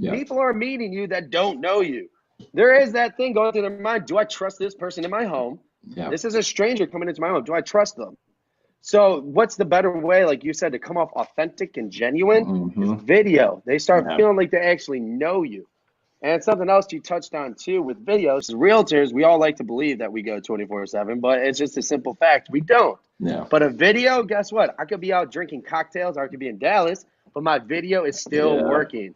Yeah. People are meeting you that don't know you. There is that thing going through their mind. Do I trust this person in my home? Yeah. This is a stranger coming into my home. Do I trust them? So what's the better way, like you said, to come off authentic and genuine? Is video. They start feeling like they actually know you. And something else you touched on too with videos, realtors, we all like to believe that we go 24/7, but it's just a simple fact. We don't. Yeah. But a video, guess what? I could be out drinking cocktails, or I could be in Dallas, but my video is still working.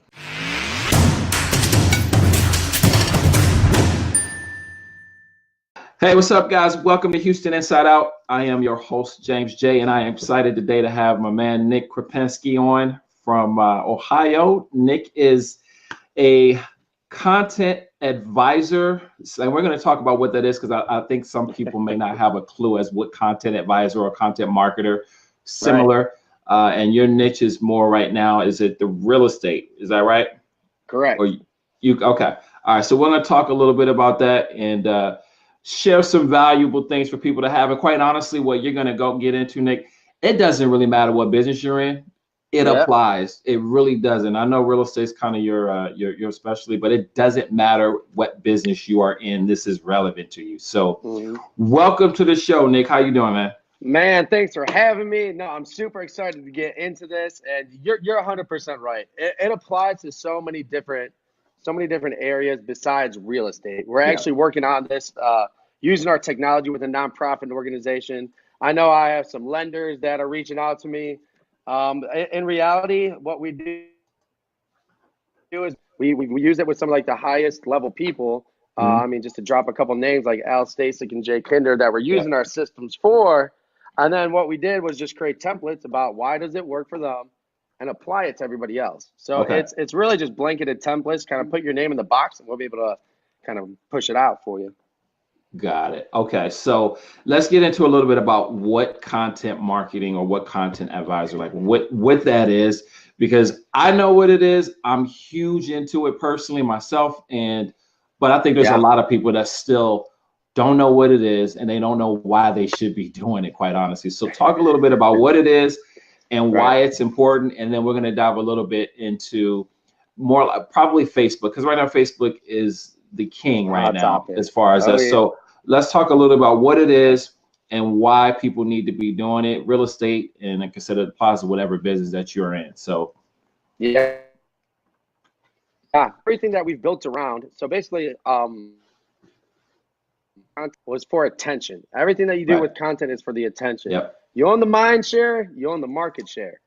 Hey, what's up, guys? Welcome to Houston Inside Out. I am your host, James J., and I am excited today to have my man, Nick Krempasky, on from Ohio. Nick is a content advisor, and we're going to talk about what that is because I think some people may not have a clue as what content advisor or content marketer, similar. Right. And your niche is more right now, is it the real estate? Is that right? Correct. Or you okay. All right. So we're going to talk a little bit about that and share some valuable things for people to have. And quite honestly, what you're going to go get into, Nick, it doesn't really matter what business you're in. It applies. It really doesn't. I know real estate is kind of your specialty, but it doesn't matter what business you are in. This is relevant to you. So welcome to the show, Nick. How you doing, man? Man, thanks for having me. No, I'm super excited to get into this. And you're 100% right. It applies to so many different areas besides real estate. We're actually working on this using our technology with a nonprofit organization. I know I have some lenders that are reaching out to me. In reality, what we do is we use it with some like the highest level people. I mean, just to drop a couple names like Al Stasic and Jay Kinder that we're using our systems for. And then what we did was just create templates about why does it work for them and apply it to everybody else. So it's really just blanketed templates, kind of put your name in the box and we'll be able to kind of push it out for you. Got it. Okay. So let's get into a little bit about what content marketing or what content advisor, like what that is, because I know what it is. I'm huge into it personally myself. But I think there's a lot of people that still don't know what it is and they don't know why they should be doing it, quite honestly. So talk a little bit about what it is and why it's important. And then we're going to dive a little bit into more like probably Facebook, because right now Facebook is the king right now as far as us. So let's talk a little about what it is and why people need to be doing it, real estate, and like I said, it applies to whatever business that you're in. So everything that we've built around. So basically, was for attention. Everything that you do with content is for the attention. You own the mind share, you own the market share.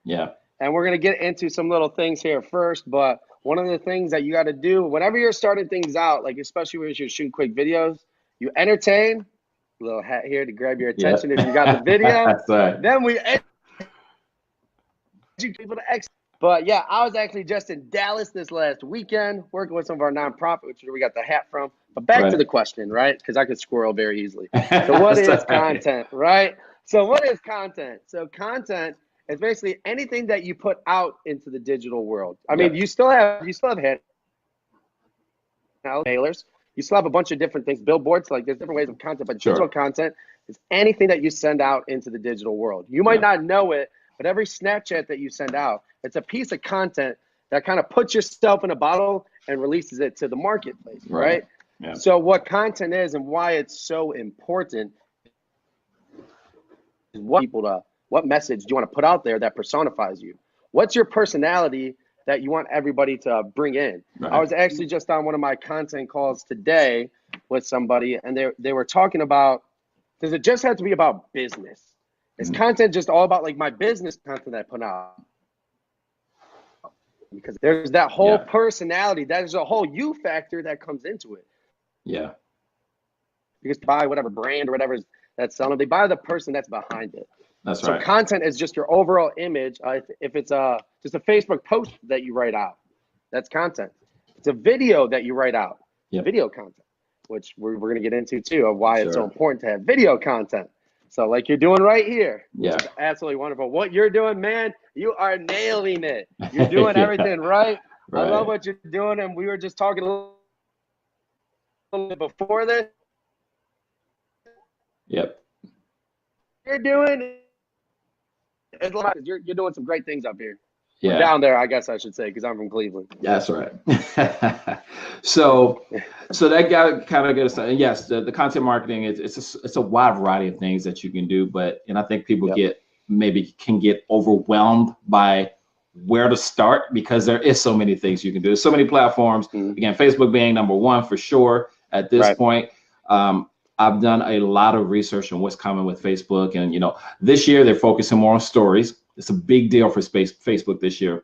And we're going to get into some little things here first, but one of the things that you got to do whenever you're starting things out, like especially when you're shooting quick videos, you entertain, a little hat here to grab your attention if you got the video. Then we educate people to exit. But yeah, I was actually just in Dallas this last weekend working with some of our nonprofit, which is where we got the hat from. But back to the question, right? Because I could squirrel very easily. So what is content, right? So what is content? So content is basically anything that you put out into the digital world. I mean, you still have mailers. You still have a bunch of different things, billboards, like there's different ways of content, but digital content is anything that you send out into the digital world. You might not know it, but every Snapchat that you send out, it's a piece of content that kind of puts yourself in a bottle and releases it to the marketplace, right? So what content is and why it's so important is what message do you want to put out there that personifies you? What's your personality that you want everybody to bring in? I was actually just on one of my content calls today with somebody, and they were talking about, does it just have to be about business? Is content just all about like my business content that I put out? Because there's that whole personality, there's a whole you factor that comes into it. Because buy whatever brand or whatever that's selling, they buy the person that's behind it. So content is just your overall image. If it's just a Facebook post that you write out, that's content. It's a video that you write out, video content, which we're going to get into too, of why it's so important to have video content. So like you're doing right here, which is absolutely wonderful. What you're doing, man, you are nailing it. You're doing everything right. I love what you're doing. And we were just talking a little bit before this. You're doing, you're doing some great things up here. Yeah. Or down there, I guess I should say, because I'm from Cleveland. That's right. So that got kind of gets, and yes, the content marketing it's a wide variety of things that you can do, and I think people can get overwhelmed by where to start because there is so many things you can do. There's so many platforms. Again, Facebook being number one for sure at this point. I've done a lot of research on what's coming with Facebook, and this year they're focusing more on stories. It's a big deal for Facebook this year.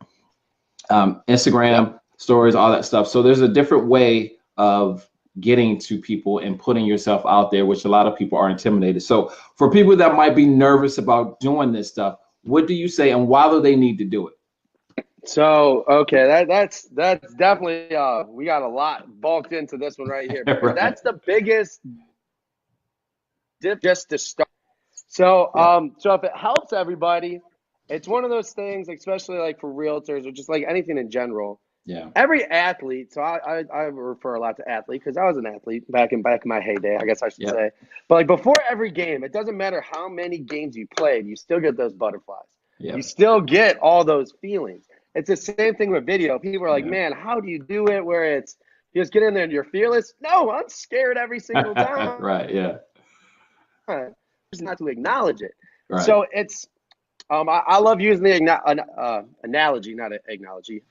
Instagram stories, all that stuff. So there's a different way of getting to people and putting yourself out there, which a lot of people are intimidated. So for people that might be nervous about doing this stuff, what do you say, and why do they need to do it? So, okay, that's definitely, we got a lot bulked into this one right here. Because that's the biggest dip just to start. So, so if it helps everybody, it's one of those things, especially like for realtors or just like anything in general. Yeah. Every athlete, so I refer a lot to athlete because I was an athlete back in my heyday, I guess I should say. But like before every game, it doesn't matter how many games you played, you still get those butterflies. You still get all those feelings. It's the same thing with video. People are like, man, how do you do it where it's you just get in there and you're fearless? No, I'm scared every single time. Right, yeah. Just not to acknowledge it. Right. So it's I love using the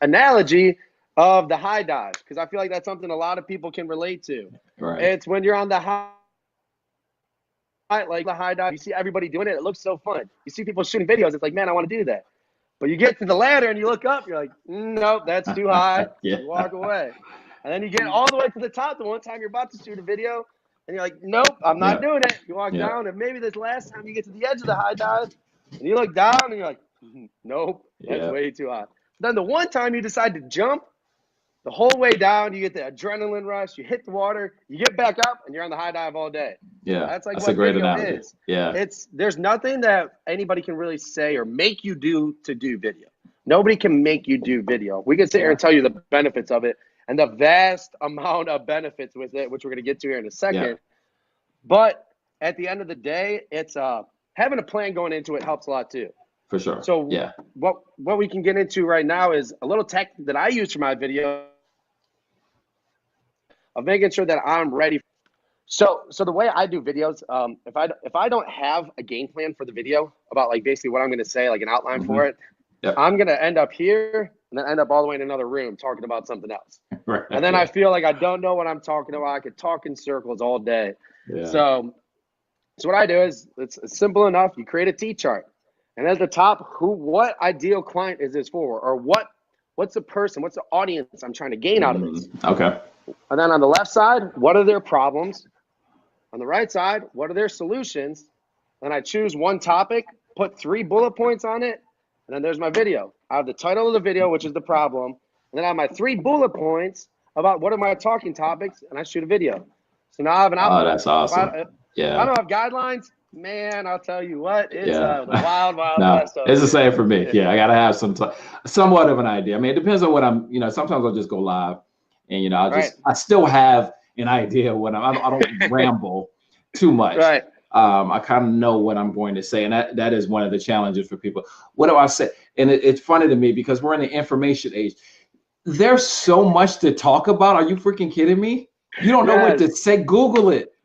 analogy of the high dive because I feel like that's something a lot of people can relate to. Right. It's when you're on the high dive, you see everybody doing it. It looks so fun. You see people shooting videos. It's like, man, I want to do that. But you get to the ladder and you look up. You're like, nope, that's too high. You walk away. And then you get all the way to the top. The one time you're about to shoot a video, and you're like, nope, I'm not doing it. You walk down, and maybe this last time you get to the edge of the high dive, and you look down, and you're like, nope, that's way too high. Then the one time you decide to jump, the whole way down, you get the adrenaline rush, you hit the water, you get back up, and you're on the high dive all day. Yeah, that's like that's what a great video analogy. is. Yeah, there's nothing that anybody can really say or make you do to do video. Nobody can make you do video. We can sit here and tell you the benefits of it and the vast amount of benefits with it, which we're going to get to here in a second. Yeah. But at the end of the day, it's having a plan going into it helps a lot too. For sure. So what we can get into right now is a little tech that I use for my video of making sure that I'm ready. So the way I do videos, if I don't have a game plan for the video about like basically what I'm going to say, like an outline for it, I'm going to end up here and then end up all the way in another room talking about something else. Right. And then I feel like I don't know what I'm talking about. I could talk in circles all day. Yeah. So what I do is it's simple enough. You create a T-chart. And at the top, what ideal client is this for? Or what's the person, what's the audience I'm trying to gain out of this? Okay. And then on the left side, what are their problems? On the right side, what are their solutions? Then I choose one topic, put 3 bullet points on it, and then there's my video. I have the title of the video, which is the problem, and then I have my 3 bullet points about what are my talking topics, and I shoot a video. So now I have an outline. Oh, that's awesome. If I don't have guidelines, man, I'll tell you what, it's the wild west. It's the same for me. Yeah, I gotta have somewhat of an idea. I mean, it depends on what I'm. Sometimes I'll just go live, and I still have an idea when I don't ramble too much. Right. I kind of know what I'm going to say, and that is one of the challenges for people. What do I say? And it's funny to me because we're in the information age. There's so much to talk about. Are you freaking kidding me? You don't know what to say. Google it.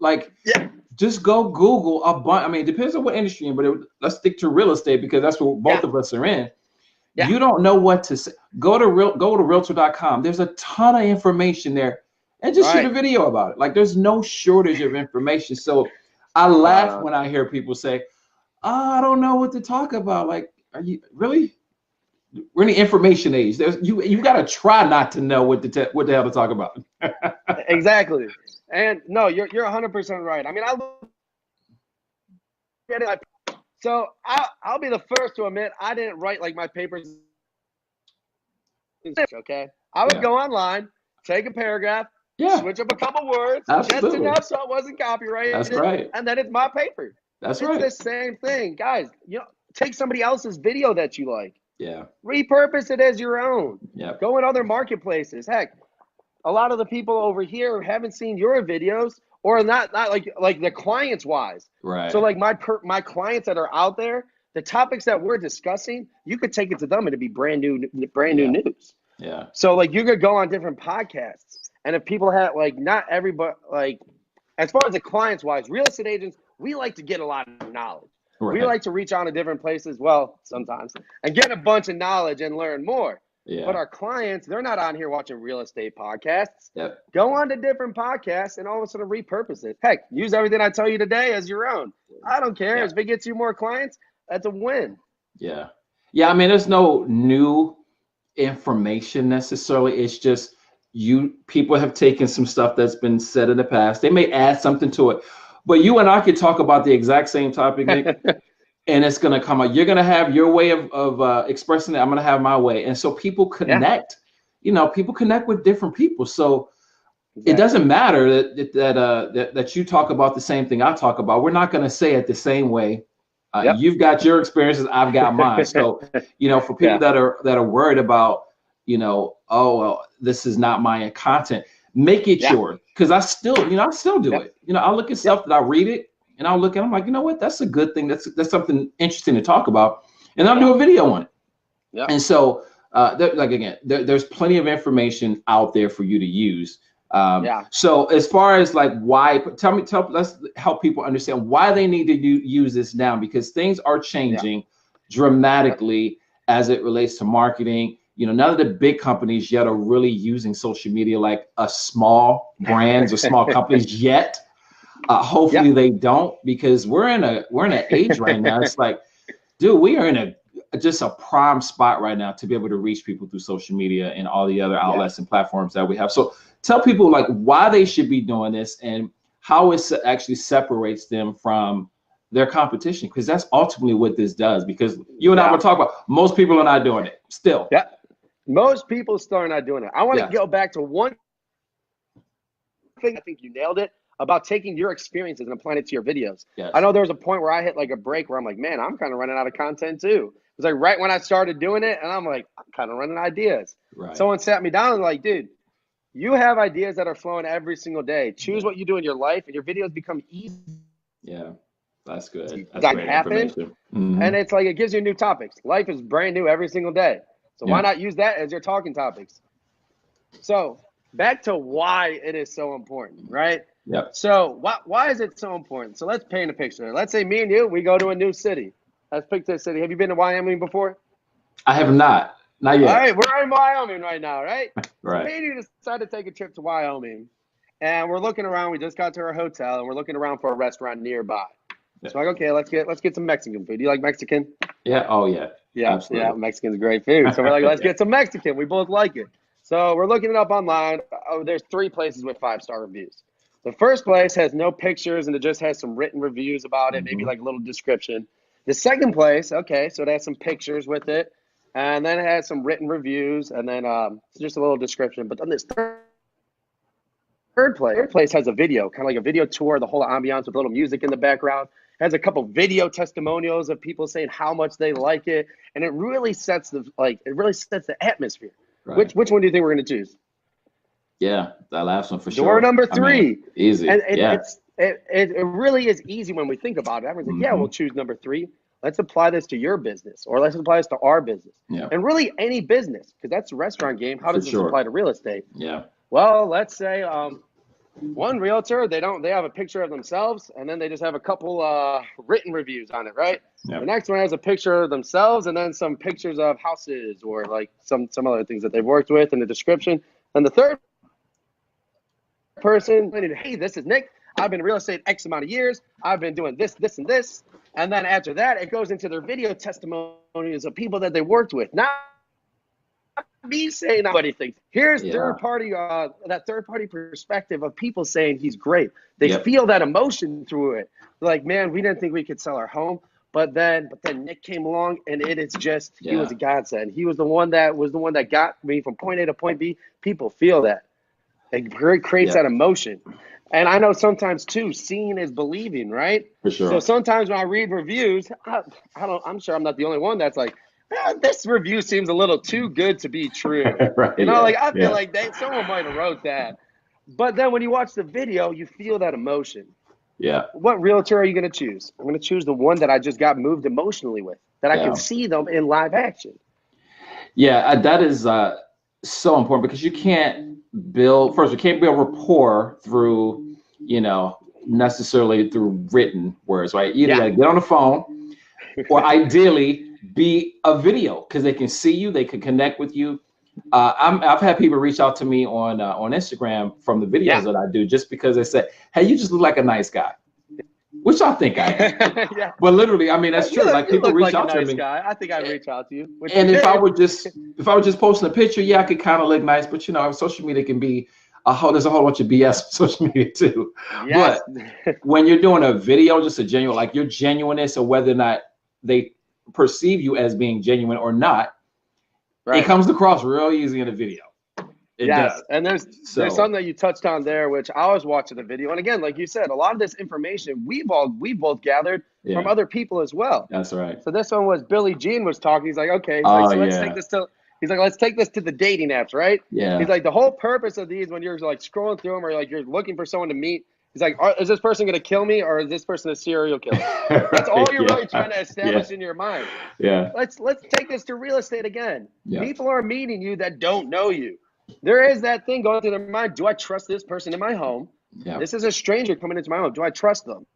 Just go Google a bunch. I mean, it depends on what industry you're in, but let's stick to real estate because that's what both of us are in. Yeah. You don't know what to say. Go to Realtor.com. There's a ton of information there, and just shoot a video about it. Like there's no shortage of information. So I laugh when I hear people say, "Oh, I don't know what to talk about." Like, are you really? We're in the information age. You got to try not to know what the hell to talk about. Exactly. And no, you're 100% right. I mean, I'll be the first to admit I didn't write like my papers. Okay, I would go online, take a paragraph, switch up a couple words, just enough so it wasn't copyrighted. That's right. And then it's my paper. That's right. It's the same thing, guys. Take somebody else's video that you like. Yeah. Repurpose it as your own. Yeah. Go in other marketplaces. Heck, a lot of the people over here haven't seen your videos or not like the clients wise. Right. So like my clients that are out there, the topics that we're discussing, you could take it to them and it'd be brand new news. Yeah. So like you could go on different podcasts, and if people have like not everybody like as far as the clients wise, real estate agents, we like to get a lot of knowledge. Right. We like to reach out to different places, well, sometimes, and get a bunch of knowledge and learn more. Yeah. But our clients, they're not on here watching real estate podcasts. Yep. Go on to different podcasts and all of a sudden repurpose it. Heck, use everything I tell you today as your own. I don't care. If it gets you more clients, that's a win. Yeah. Yeah. I mean, there's no new information necessarily. It's just people have taken some stuff that's been said in the past. They may add something to it, but you and I could talk about the exact same topic, Nick, and it's going to come out. You're going to have your way of expressing it. I'm going to have my way. And so people connect, people connect with different people. So it doesn't matter that you talk about the same thing I talk about. We're not going to say it the same way. You've got your experiences, I've got mine. So, for people that are worried about, oh, well, this is not my content, make it yours. Because I still do it. I'll look at stuff that I read it and I'll look at it, I'm like, you know what, that's a good thing. That's something interesting to talk about. And I'll do a video on it. Yeah. And so, there's plenty of information out there for you to use. So as far as like why, let's help people understand why they need to use this now, because things are changing dramatically as it relates to marketing. None of the big companies yet are really using social media like a small brands or small companies yet. Hopefully they don't, because we're in an age right now. It's like, dude, we are in just a prime spot right now to be able to reach people through social media and all the other outlets and platforms that we have. So tell people like why they should be doing this and how it actually separates them from their competition, because that's ultimately what this does. Because you and I will talk about, most people are not doing it still. Yeah, most people still are not doing it. I want to go back to one thing. I think you nailed it about taking your experiences and applying it to your videos. Yes. I know there was a point where I hit like a break where I'm like, man, I'm kind of running out of content too. It was like right when I started doing it, and I'm like, I'm kind of running ideas. Right. Someone sat me down and like, dude, you have ideas that are flowing every single day. Choose what you do in your life, and your videos become easy. Yeah, that's good. That's that happen, and it's like it gives you new topics. Life is brand new every single day, so why not use that as your talking topics? So back to why it is so important, right? Yep. So why is it so important? So let's paint a picture. Let's say me and you, we go to a new city. Let's pick this city. Have you been to Wyoming before? I have not. Not yet. All right, we're in Wyoming right now, right? Right. So me and you decide to take a trip to Wyoming, and we're looking around. We just got to our hotel, and we're looking around for a restaurant nearby. Yeah. So like, okay, let's get some Mexican food. Do you like Mexican? Yeah. Oh yeah. Yeah. Absolutely. Yeah. Mexican's great food. So we're like, let's get some Mexican. We both like it. So we're looking it up online. Oh, there's 3 places with 5-star reviews. The first place has no pictures, and it just has some written reviews about it, maybe like a little description. The second place, okay, so it has some pictures with it, and then it has some written reviews, and then just a little description. But then this third place has a video, kind of like a video tour, the whole ambiance with a little music in the background. It has a couple video testimonials of people saying how much they like it, and it really sets the atmosphere. Right. Which one do you think we're going to choose? Yeah, that last one for sure. Door number 3. Easy. And it really is easy when we think about it. Everyone's like, yeah, we'll choose number 3. Let's apply this to your business, or let's apply this to our business. Yeah. And really any business, because that's the restaurant game. How does this apply to real estate? Yeah. Well, let's say one realtor, they have a picture of themselves, and then they just have a couple written reviews on it, right? Yep. The next one has a picture of themselves and then some pictures of houses or like some other things that they've worked with in the description. And the third person, hey, this is Nick. I've been in real estate X amount of years. I've been doing this, this, and this. And then after that, it goes into their video testimonials of people that they worked with. Not me saying nobody thinks. Here's that third party perspective of people saying he's great. They feel that emotion through it. They're like, man, we didn't think we could sell our home. But then Nick came along, and it is just, he was a godsend. He was the one that got me from point A to point B. People feel that. It creates that emotion. And I know sometimes too, seeing is believing, right? For sure. So sometimes when I read reviews, I'm sure I'm not the only one that's like, this review seems a little too good to be true. Right, I feel like someone might have wrote that. But then when you watch the video, you feel that emotion. Yeah. What realtor are you going to choose? I'm going to choose the one that I just got moved emotionally with, that I can see them in live action. Yeah, that is so important because you can't build, first, you can't build rapport through, necessarily through written words, right? You either got to get on the phone or ideally be a video because they can see you, they can connect with you. I've had people reach out to me on Instagram from the videos that I do just because they said, hey, you just look like a nice guy. Which I think I am. Yeah. But literally, I mean, that's true. Like people reach out to me. Guy. I think I'd reach out to you. And if I were just posting a picture, I could kind of look nice. But social media can be there's a whole bunch of BS on social media too. Yes. But when you're doing a video, just a genuine, like your genuineness or whether or not they perceive you as being genuine or not, it comes across real easy in a video. It does. And there's something that you touched on there, which I was watching the video. And again, like you said, a lot of this information we both gathered from other people as well. That's right. So this one was Billy Jean was talking. He's like, okay, let's take this to. He's like, let's take this to the dating apps, right? Yeah. He's like, the whole purpose of these, when you're like scrolling through them or like you're looking for someone to meet, he's like, is this person going to kill me or is this person a serial killer? That's all you're really trying to establish in your mind. Yeah. Let's take this to real estate again. Yeah. People are meeting you that don't know you. There is that thing going through their mind. Do I trust this person in my home? Yeah. This is a stranger coming into my home. Do I trust them?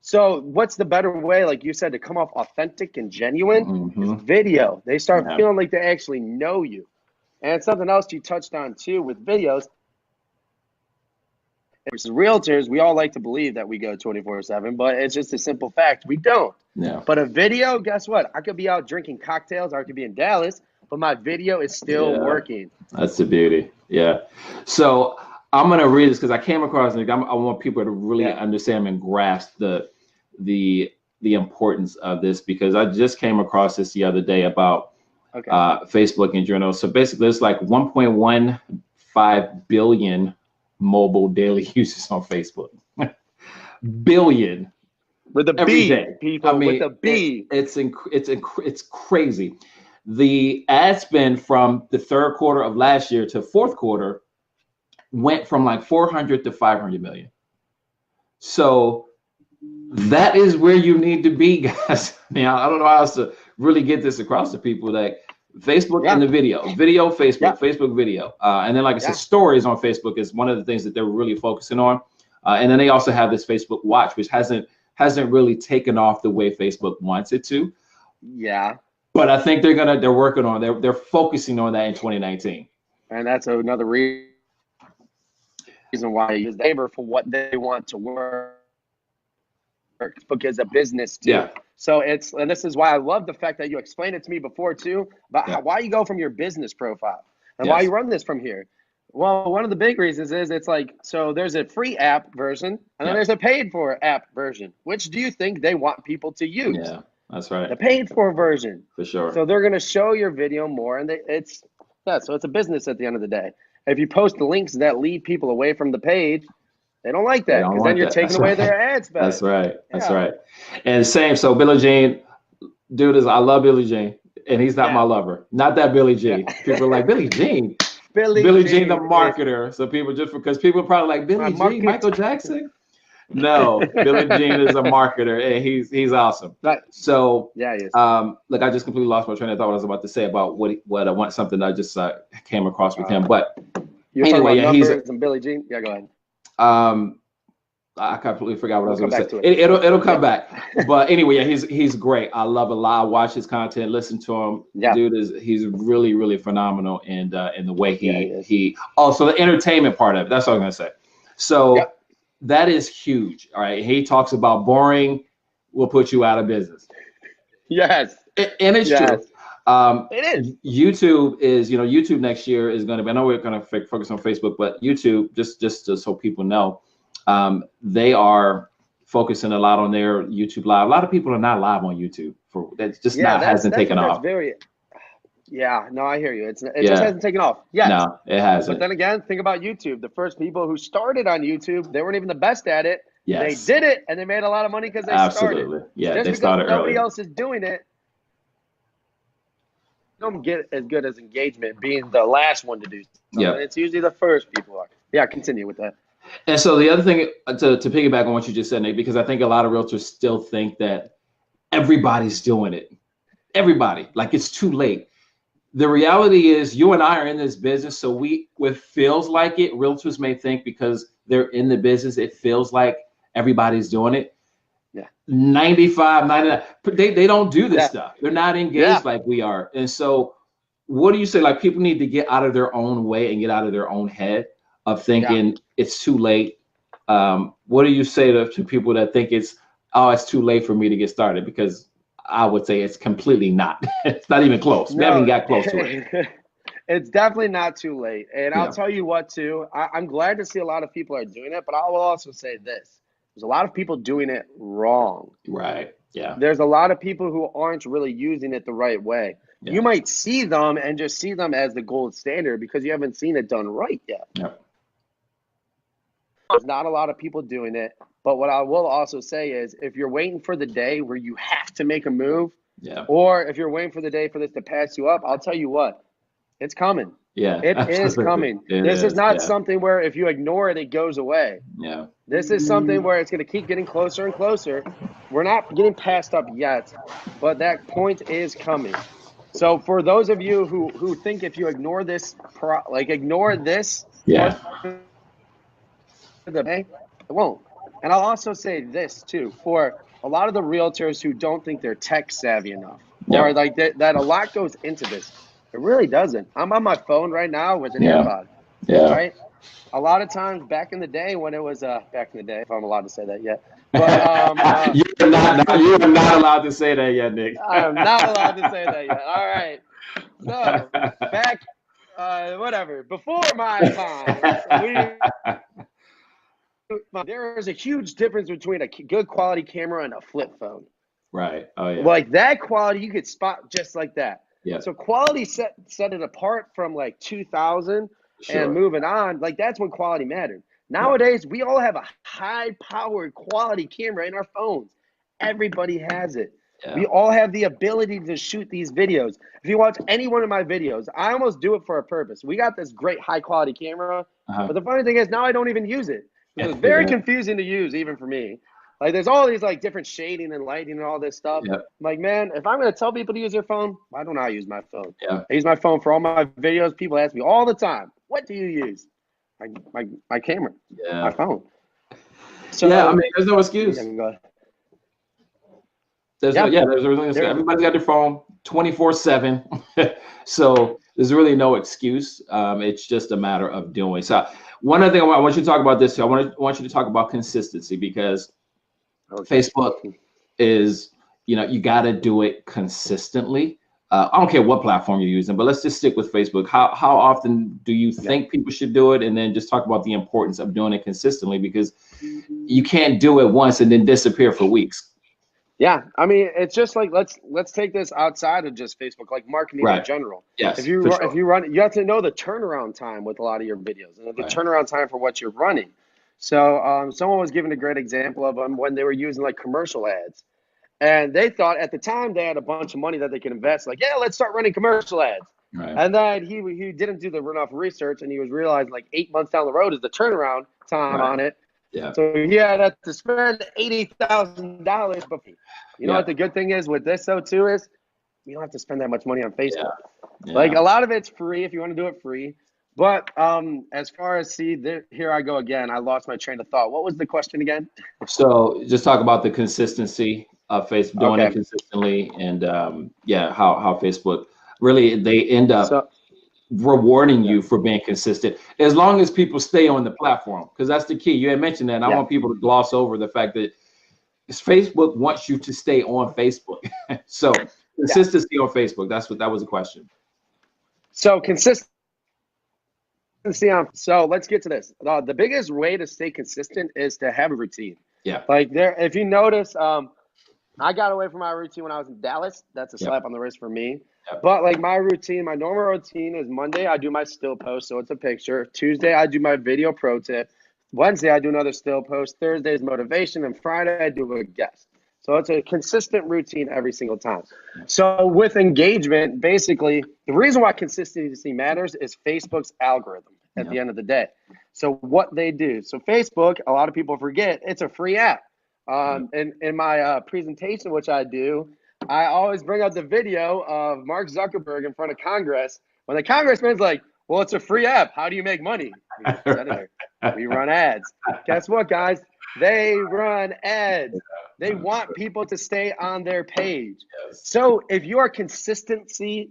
So what's the better way, like you said, to come off authentic and genuine? Is video. They start feeling like they actually know you. And something else you touched on too with videos. As realtors, we all like to believe that we go 24/7, but it's just a simple fact. We don't. Yeah. But a video, guess what? I could be out drinking cocktails, or I could be in Dallas, but my video is still working. That's the beauty. Yeah. So I'm going to read this because I came across it. I want people to really understand and grasp the importance of this because I just came across this the other day about Facebook in general. So basically, it's like 1.15 billion mobile daily users on Facebook. Billion. With a B, people. I mean, with a B. It's crazy. The ad spend from the third quarter of last year to fourth quarter went from like 400 to 500 million. So that is where you need to be, guys. Now, I don't know how else to really get this across to people. Like Facebook and the video, Facebook, Facebook video. And then, like I said, stories on Facebook is one of the things that they're really focusing on. And then they also have this Facebook Watch, which hasn't really taken off the way Facebook wants it to. Yeah. But I think they're working on, they're focusing on that in 2019. And that's another reason why you use neighbor for what they want to work. Because a business too. Yeah. So and this is why I love the fact that you explained it to me before too, about why you go from your business profile and why you run this from here. Well, one of the big reasons is it's like, so there's a free app version and then there's a paid for app version. Which do you think they want people to use? Yeah, that's right. The paid for version. For sure. So they're going to show your video more and so it's a business at the end of the day. If you post the links that lead people away from the page, they don't like that because then you're taking away their ad spend. That's right. That's right. And same. So Billie Jean, dude, I love Billie Jean, and he's not my lover. Not that Billie Jean. People are like Billie Jean. Billie Jean, the marketer. So people because people are probably like Billie Jean, Michael Jackson. No, Billie Jean is a marketer, and he's awesome. Right. So he is. Look, I just completely lost my train of thought. What I was about to say about what I want something that I just came across with him, but anyway, he's Billie Jean. Yeah, go ahead. I completely forgot what I was going to say. It'll come back. But anyway, he's great. I love it a lot. I watch his content, listen to him. Yeah. Dude he's really, really phenomenal in the way he also the entertainment part of it. That's what I'm going to say. So that is huge. All right. He talks about boring will put you out of business. Yes. And it's true. It is. YouTube is, YouTube next year is going to be, I know we're going to focus on Facebook, but YouTube, just so people know, they are focusing a lot on their YouTube live. A lot of people are not live on YouTube hasn't taken off. No, I hear you. It just hasn't taken off yet. No, it hasn't. But then again, think about YouTube. The first people who started on YouTube, they weren't even the best at it. Yes. They did it and they made a lot of money because they started. Yeah, they started early. Nobody else is doing it. Don't get as good as engagement being the last one to do something. It's usually the first people are. Yeah, continue with that. And so the other thing to piggyback on what you just said, Nate, because I think a lot of realtors still think that everybody's doing it. Everybody, like it's too late. The reality is you and I are in this business, so it feels like it. Realtors may think because they're in the business, it feels like everybody's doing it. Yeah. 95, 99, they don't do this stuff. They're not engaged like we are. And so what do you say? Like people need to get out of their own way and get out of their own head of thinking it's too late. What do you say to people that think it's too late for me to get started? Because I would say it's completely not. It's not even close. We haven't got close to it. It's definitely not too late. And I'll tell you what, too. I'm glad to see a lot of people are doing it, but I will also say this. There's a lot of people doing it wrong. Right. Yeah. There's a lot of people who aren't really using it the right way. Yeah. You might see them and just see them as the gold standard because you haven't seen it done right yet. Yep. There's not a lot of people doing it. But what I will also say is if you're waiting for the day where you have to make a move, or if you're waiting for the day for this to pass you up, I'll tell you what, it's coming. Yeah, it is coming. This is not something where if you ignore it, it goes away. Yeah. This is something where it's going to keep getting closer and closer. We're not getting passed up yet, but that point is coming. So for those of you who think if you ignore this, it won't. And I'll also say this too, for a lot of the realtors who don't think they're tech savvy enough, or like that a lot goes into this. It really doesn't. I'm on my phone right now with an AirPod. Yeah. Right? A lot of times back in the day when it was back in the day, if I'm allowed to say that yet. But you are not allowed to say that yet, Nick. I'm not allowed to say that yet. All right. So back whatever, before my time, there is a huge difference between a good quality camera and a flip phone. Right. Oh yeah. Like that quality you could spot just like that. Yeah. So quality set it apart from like 2000 and moving on. Like that's when quality mattered. Nowadays, we all have a high-powered quality camera in our phones. Everybody has it. Yeah. We all have the ability to shoot these videos. If you watch any one of my videos, I almost do it for a purpose. We got this great high-quality camera, but the funny thing is now I don't even use it. It's very confusing to use even for me. Like there's all these like different shading and lighting and all this stuff. I'm like, man, if I'm going to tell people to use their phone, why don't I use my phone? I use my phone for all my videos. People ask me all the time, what do you use? My camera, my phone. So I mean, there's no excuse. There's everybody's got their phone 24/7. So there's really no excuse. It's just a matter of doing. So one other thing I want you to talk about this. I want you to talk about consistency because Facebook is, you got to do it consistently. I don't care what platform you're using, but let's just stick with Facebook. How often do you think people should do it? And then just talk about the importance of doing it consistently because you can't do it once and then disappear for weeks. Yeah, I mean, it's just like let's take this outside of just Facebook, like marketing in general. Yes, if you run, you have to know the turnaround time with a lot of your videos and the turnaround time for what you're running. So someone was giving a great example of when they were using like commercial ads. And they thought at the time they had a bunch of money that they could invest. Like, let's start running commercial ads. Right. And then he didn't do enough research, and he was realizing like 8 months down the road is the turnaround time on it. Yeah. So he had to spend $80,000. But you know what the good thing is with this though too is you don't have to spend that much money on Facebook. Yeah. Like a lot of it's free if you want to do it free. But as far as here I go again. I lost my train of thought. What was the question again? So just talk about the consistency of Facebook, doing it consistently, and how Facebook really they end up rewarding you for being consistent as long as people stay on the platform, because that's the key. You had mentioned that, and I want people to gloss over the fact that Facebook wants you to stay on Facebook. So consistency on Facebook. That was the question. So consistency on. So let's get to this. The biggest way to stay consistent is to have a routine. Yeah. Like if you notice, I got away from my routine when I was in Dallas. That's a slap on the wrist for me. Yep. But like my normal routine is Monday, I do my still post. So it's a picture. Tuesday, I do my video pro tip. Wednesday, I do another still post. Thursday is motivation. And Friday, I do a guest. So it's a consistent routine every single time. So with engagement, basically, the reason why consistency matters is Facebook's algorithm at the end of the day. So what they do. So Facebook, a lot of people forget, it's a free app. In my presentation, which I do, I always bring up the video of Mark Zuckerberg in front of Congress when the congressman's like, well, it's a free app. How do you make money? Senator, we run ads. Guess what, guys? They run ads. They want people to stay on their page. So if you are consistently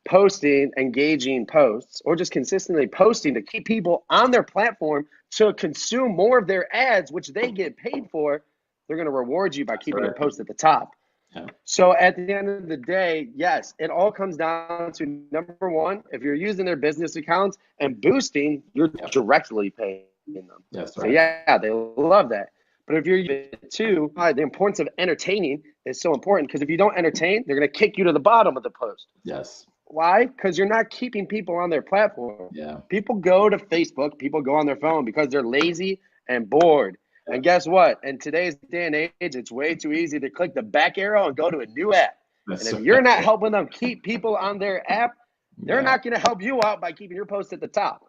posting engaging posts, or just consistently posting to keep people on their platform to consume more of their ads, which they get paid for, they're going to reward you by keeping your post at the top. Yeah. So at the end of the day, yes, it all comes down to, number one, if you're using their business accounts and boosting, you're directly paying them. That's right. So yeah, they love that. But if you're using it too, the importance of entertaining is so important, because if you don't entertain, they're going to kick you to the bottom of the post. Yes. Why? Because you're not keeping people on their platform. Yeah. People go to Facebook, people go on their phone because they're lazy and bored. Yeah. And guess what? In today's day and age, it's way too easy to click the back arrow and go to a new app. And if you're not helping them keep people on their app, they're not going to help you out by keeping your post at the top.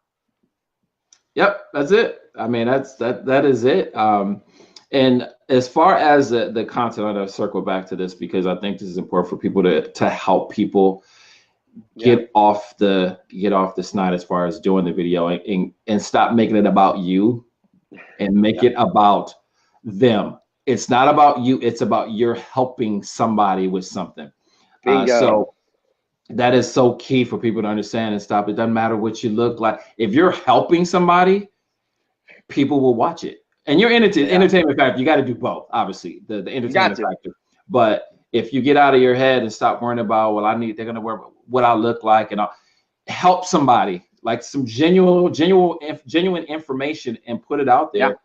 Yep, that's it. I mean, that is it. And as far as the content, I'm going to circle back to this because I think this is important for people to help people get off the snide as far as doing the video and stop making it about you and make it about them. It's not about you. It's about you're helping somebody with something. So that is so key for people to understand and stop. It doesn't matter what you look like. If you're helping somebody, people will watch it. And you're entertainment factor. You got to do both, obviously, the entertainment factor. But if you get out of your head and stop worrying about, well, they're going to wear what I look like, and I'll help somebody, like some genuine information, and put it out there,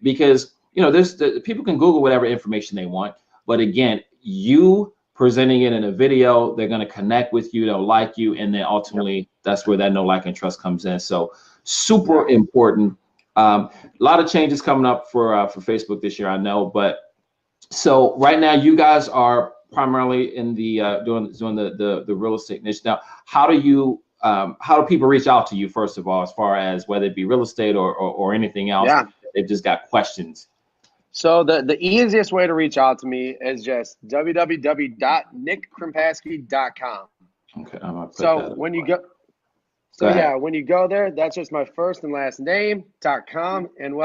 because people can Google whatever information they want, but again, you presenting it in a video, they're going to connect with you, they'll like you, and then ultimately that's where that know, like, and trust comes in. So super important. A lot of changes coming up for Facebook this year, I know, but so right now you guys are primarily in the doing the real estate niche. Now, how do people reach out to you, first of all, as far as whether it be real estate or anything else? They've just got questions. So the easiest way to reach out to me is just www.nickkrempasky.com. Okay, I'm gonna put so when you go. So when you go there, that's just my first and last name.com. And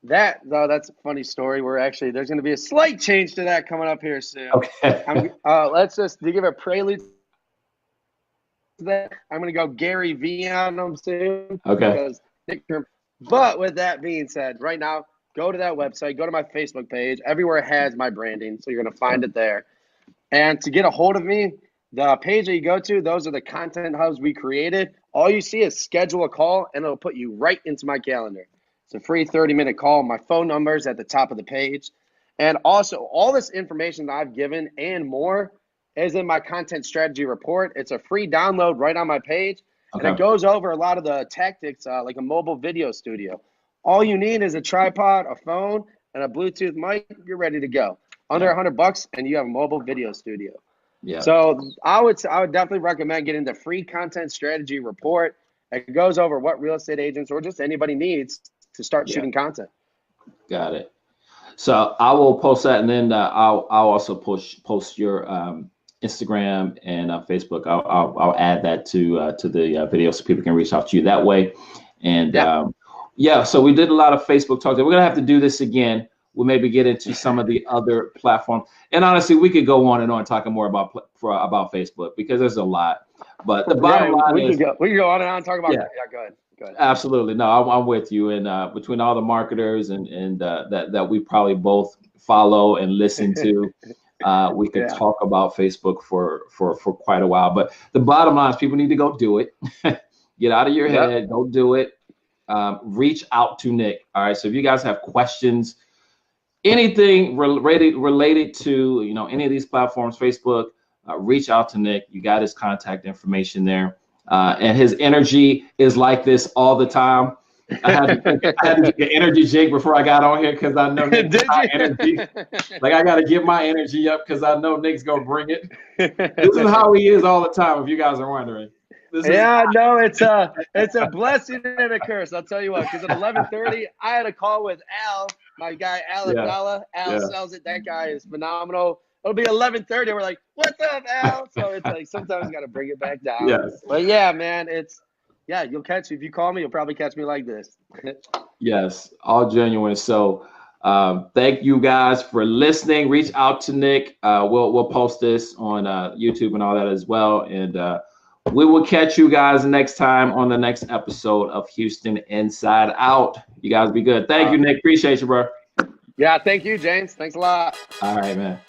that's a funny story. There's going to be a slight change to that coming up here soon. Okay. Let's just to give a prelude to that. I'm going to go Gary V on them soon. Okay. But with that being said, right now, go to that website, go to my Facebook page. Everywhere has my branding, so you're going to find it there. And to get a hold of me, the page that you go to, those are the content hubs we created. All you see is schedule a call, and it'll put you right into my calendar. It's a free 30-minute call. My phone number is at the top of the page. And also, all this information that I've given and more is in my content strategy report. It's a free download right on my page. And it goes over a lot of the tactics, like a mobile video studio. All you need is a tripod, a phone, and a Bluetooth mic. You're ready to go. Under $100, and you have a mobile video studio. Yeah. So I would definitely recommend getting the free content strategy report. It goes over what real estate agents or just anybody needs to start shooting content. Got it. So I will post that, and then I'll also post your Instagram and Facebook. I'll add that to the video so people can reach out to you that way. And so we did a lot of Facebook talk. We're gonna have to do this again. We'll maybe get into some of the other platforms. And honestly, we could go on and on talking more about Facebook because there's a lot. But the bottom line is we can go on and on talking about go ahead. Absolutely. No, I'm with you. And between all the marketers and that we probably both follow and listen to, we could talk about Facebook for quite a while. But the bottom line is people need to go do it. Get out of your head, go do it. Reach out to Nick. All right. So if you guys have questions, anything related to any of these platforms, Facebook, reach out to Nick. You got his contact information there, and his energy is like this all the time. I had to get an energy drink before I got on here because I know Nick's high energy. Like I got to get my energy up because I know Nick's gonna bring it. This is how he is all the time. If you guys are wondering. Yeah, no, it's a blessing and a curse. I'll tell you what, because at 11:30, I had a call with Al, my guy Al Abdallah. Al sells it. That guy is phenomenal. It'll be 11:30. We're like, "What's up, Al?" So it's like sometimes got to bring it back down. Yes. But yeah, man, you'll catch me if you call me. You'll probably catch me like this. Yes, all genuine. So thank you guys for listening. Reach out to Nick. We'll post this on YouTube and all that as well. And we will catch you guys next time on the next episode of Houston Inside Out. You guys be good. Thank you, Nick. Appreciate you, bro. Yeah, thank you, James. Thanks a lot. All right, man.